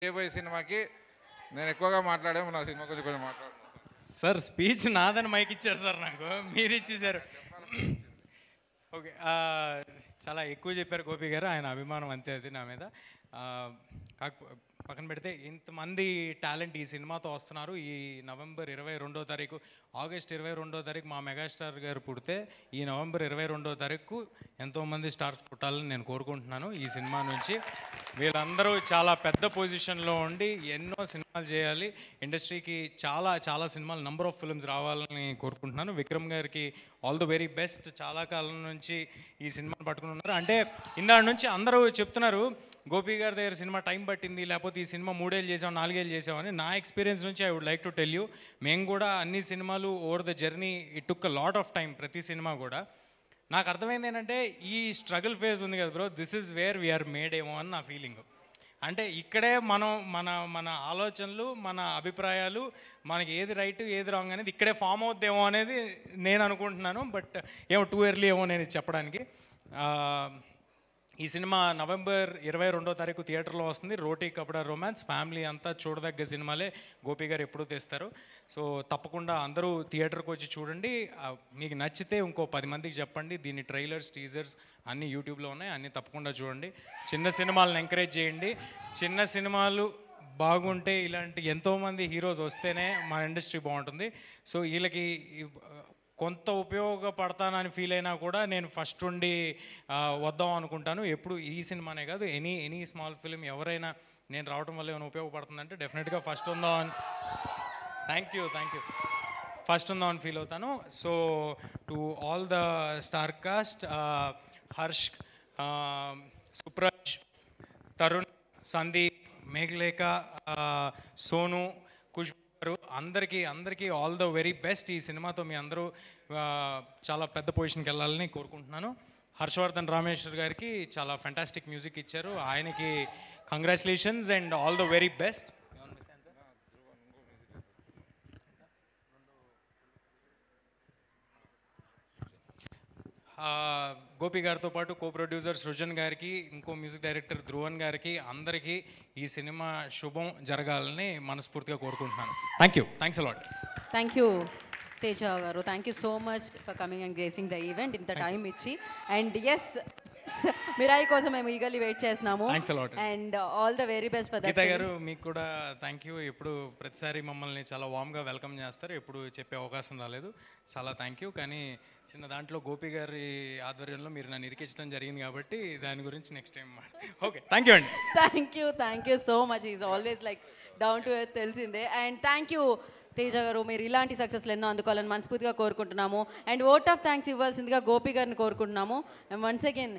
చేయబోయే సినిమాకి నేను ఎక్కువగా మాట్లాడాము, నా సినిమా కొంచెం కొంచెం మాట్లాడుతున్నాను సార్. స్పీచ్ నాదని మైక్ ఇచ్చారు సార్, నాకు మీరు ఇచ్చేసారు. ఓకే, చాలా ఎక్కువ చెప్పారు గోపి గారు, ఆయన అభిమానం అంతే అది నా మీద. కాకపో పక్కన పెడితే ఇంతమంది టాలెంట్ ఈ సినిమాతో వస్తున్నారు. ఈ నవంబర్ 22వ తారీఖు, ఆగస్ట్ 22వ తారీఖు మా మెగాస్టార్ గారు పుడితే ఈ నవంబర్ 22వ తారీఖు ఎంతోమంది స్టార్స్ పుట్టాలని నేను కోరుకుంటున్నాను. ఈ సినిమా నుంచి వీళ్ళందరూ చాలా పెద్ద పొజిషన్లో ఉండి ఎన్నో సినిమాలు చేయాలి, ఇండస్ట్రీకి చాలా చాలా సినిమాలు, నంబర్ ఆఫ్ ఫిల్మ్స్ రావాలని కోరుకుంటున్నాను. విక్రమ్ గారికి ఆల్ ద వెరీ బెస్ట్. చాలా కాలం నుంచి ఈ సినిమాని పట్టుకుని ఉన్నారు. అంటే ఇందాక నుంచి అందరూ చెప్తున్నారు గోపి గారి దగ్గర సినిమా టైం పట్టింది, లేకపోతే ఈ సినిమా 3 ఏళ్ళు చేసాం 4 ఏళ్ళు చేసామని. నా ఎక్స్పీరియన్స్ నుంచి I would like to tell you, మేము కూడా అన్ని సినిమాలు over the journey it took a lot of time. ప్రతి సినిమా కూడా నాకు అర్థమైంది ఏంటంటే, ఈ స్ట్రగుల్ ఫేజ్ ఉంది కదా bro, this is where we are made ఏమో అని నా ఫీలింగ్. అంటే ఇక్కడే మనం మన మన ఆలోచనలు, మన అభిప్రాయాలు, మనకి ఏది రైట్ ఏది రాంగ్ అనేది ఇక్కడే ఫామ్ అవుద్దేమో అనేది నేను అనుకుంటున్నాను. బట్ ఏమో టూ ఎర్లీ ఏమో నేను చెప్పడానికి. ఈ సినిమా నవంబర్ 22వ తారీఖు థియేటర్లో వస్తుంది. రోటీ కపడా రొమాన్స్, ఫ్యామిలీ అంతా చూడదగ్గ సినిమాలే గోపి గారు ఎప్పుడూ తెస్తారు. సో తప్పకుండా అందరూ థియేటర్కి వచ్చి చూడండి. మీకు నచ్చితే ఇంకో 10 మందికి చెప్పండి. దీని ట్రైలర్స్, టీజర్స్ అన్నీ యూట్యూబ్లో ఉన్నాయి, అన్నీ తప్పకుండా చూడండి. చిన్న సినిమాలను ఎంకరేజ్ చేయండి. చిన్న సినిమాలు బాగుంటే ఇలాంటి ఎంతోమంది హీరోస్ వస్తేనే మన ఇండస్ట్రీ బాగుంటుంది. సో వీళ్ళకి కొంత ఉపయోగపడతానని ఫీల్ అయినా కూడా నేను ఫస్ట్ ఉండి వద్దాం అనుకుంటాను. ఎప్పుడు ఈ సినిమానే కాదు, ఎనీ స్మాల్ ఫిలిం ఎవరైనా నేను రావడం వల్ల ఏమైనా ఉపయోగపడుతుందంటే డెఫినెట్గా ఫస్ట్ ఉందాం అని. థ్యాంక్ యూ ఫస్ట్ ఉందాం అని ఫీల్ అవుతాను. So to all the star cast, Harsh, Supraj, Tarun, Sandeep, Meghalekha, Sonu, Khushboo గారు, అందరికీ ఆల్ ద వెరీ బెస్ట్. ఈ సినిమాతో మీ అందరూ చాలా పెద్ద పొజిషన్కి వెళ్ళాలని కోరుకుంటున్నాను. హర్షవర్ధన్ రామేశ్వర్ గారికి చాలా ఫెంటాస్టిక్ మ్యూజిక్ ఇచ్చారు, ఆయనకి congratulations and all the very best. Gopi గారితో పాటు కో ప్రొడ్యూసర్ సృజన్ గారికి, ఇంకో మ్యూజిక్ డైరెక్టర్ ధ్రువన్ గారికి, అందరికీ ఈ సినిమా శుభం జరగాలని మనస్ఫూర్తిగా కోరుకుంటున్నాను. Thanks a lot. Thank you Teja గారు, thank you so much for coming and gracing the event, ఇంత టైం ఇచ్చి. అండ్ ఎస్, మిరాయి కోసం మేము ఈగర్లీ వెయిట్ చేస్తున్నాము. And all the very best for that. Geetha గారు, మీకు కూడా థ్యాంక్ యూ. ఎప్పుడు ప్రతిసారి మమ్మల్ని చాలా వామ్గా వెల్కమ్ చేస్తారు, ఎప్పుడు చెప్పే అవకాశం రాలేదు, చాలా థ్యాంక్ యూ. కానీ చిన్న దాంట్లో గోపి గారి ఆధ్వర్యంలో మీరు నన్ను ఇరికించడం జరిగింది కాబట్టి దాని గురించి next time. Okay, thank you అండి. Thank you so much. Is always like down to earth, తెలిసిందే. అండ్ థ్యాంక్ యూ తేజ గారు, మీరు ఇలాంటి సక్సెస్లు ఎన్నో అందుకోవాలని మనస్ఫూర్తిగా కోరుకుంటున్నాము. అండ్ ఓట్ ఆఫ్ థ్యాంక్స్ ఇవ్వాల్సిందిగా గోపి గారిని కోరుకుంటున్నాము. And once again